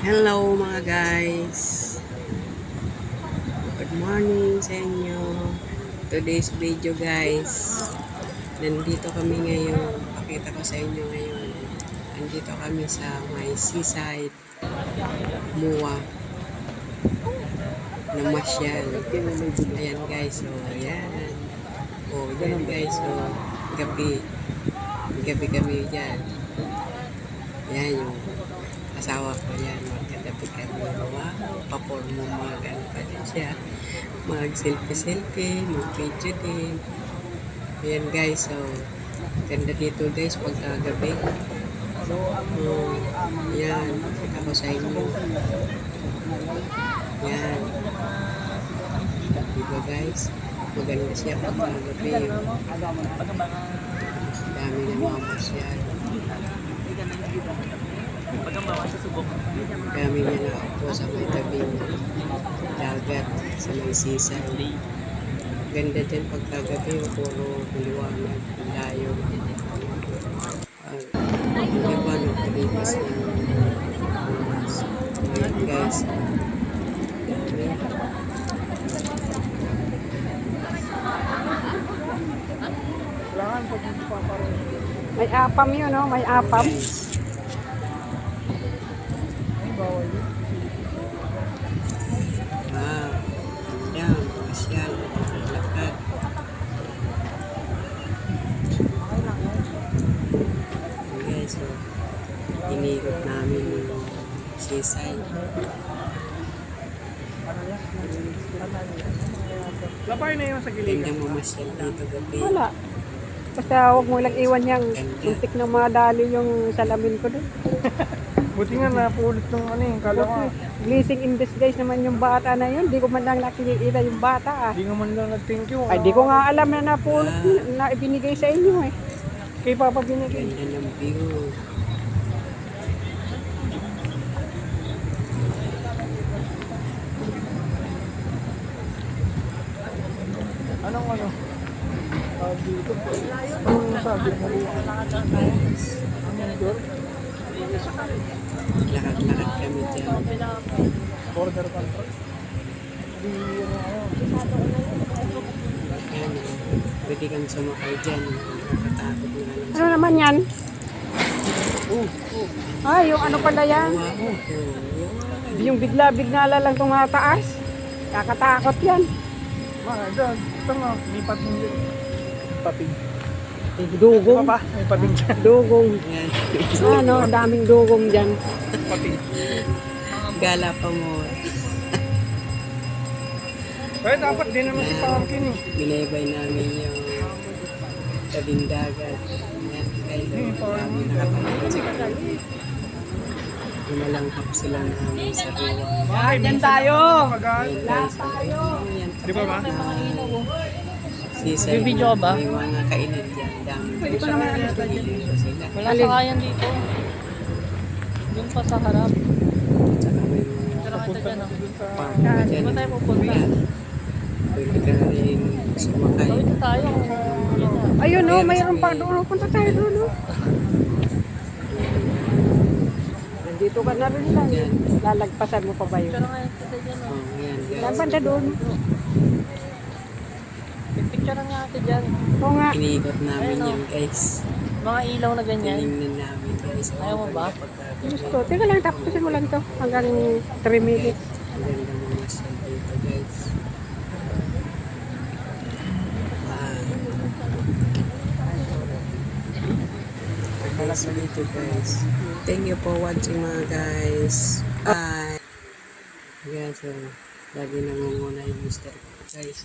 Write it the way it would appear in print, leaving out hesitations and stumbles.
Hello mga guys. Good morning sa inyo. Today's video guys. Nandito kami ngayon. Pakita ko sa inyo ngayon. Nandito kami sa may seaside. Mua. Namasyal. Ayan guys. So ayan. Oh, yan guys. So gabi. Gabi kami dyan. Yan yung asawa ko yan. Magkatabi kami. Wow. Papormo mga ganun pa din siya. Mag-selfie-selfie. Mag-video din. Ayan guys. So ganda dito guys pagkagabi. Yan. Kita ko sa inyo. Yan. Diba guys? Maganda siya pagkagabi. Dami na mga masyal. Dami niya na ako sa may tabing dagat sa may sisa. Ganda din pagkagabi. Puro liwanag. Layo. Iba nagpalipas na ngayon guys. May apam yun, no? May apam. Wow. Yan. Masyal. Lakad. Okay, so inigot namin yung seaside. Lapay na yun sa gilid. Ganda mamasyal dito gabi. Wala. Basta huwag mo lang iwan niyang muntik na madali yung salamin ko doon. Buti nga napulot ng ano yung kalawa. Blessing in disguise naman yung bata na yun. Di ko man lang nakikita yung bata. Hindi nga man lang nag-thank you. Ay, di ko nga alam na napulot na ibinigay sa inyo eh. Kay Papa binigay. Ganda ng view. Anong ano? Dito. Anong sabi mo? Anong door? Lakad-lakad kami dyan. Border control. Di ano. Yan. Pwede kang sumakay dyan. Nakatakot na lang. Ano naman yan? Ay, yung ano pala yan? Yung bigla-bigla lang tumataas. Kakatakot yan. Dyan. Ito nga. Lipat mo dyan. Pating. Dugong. Pa? May pating dyan. Dugong. Yan. Ano, daming dugong dyan. Pating. Gala pa mo. Kaya dapat din naman si Parkin eh. Binaybay namin yung tabing dagat. Yan. Kaya dami nakapanood sa kanya. Lumalanghap sila namin sa riwa. Ay, dyan tayo. Ayan guys. Ayan. Di ba ba? Seaside. Bibidyo ba? May mga kainan dyan. Dami. Pwede pa naman Dito sila. Wala sakayan dito. Doon pa sa harap. Tsaka may mga Tara kita dyan. park pa dyan. Saan tayo pupunta? Pwede ka rin sumakay. Dito tayo. Ayun no, mayroon pa doon. Punta tayo doon no. Nandito ka na rin lang. Yan. Lalagpasan mo pa ba yun? Tara nga kita dyan. Oh, yan guys. Nabanda doon. Picture nga ate dyan. Oo nga. Iniikot namin Ayun, yan guys. Mga ilaw na ganyan. Tinignan namin guys. Ayaw mo ba? Gusto. Teka lang, tapusin mo lang to. Hanggang 3 minutes. Ang ganda mo masyal dito guys. Guys, dito guys. Thank you for watching mga guys. Bye. Guys, lagi nangunguna yung Mr. Guys.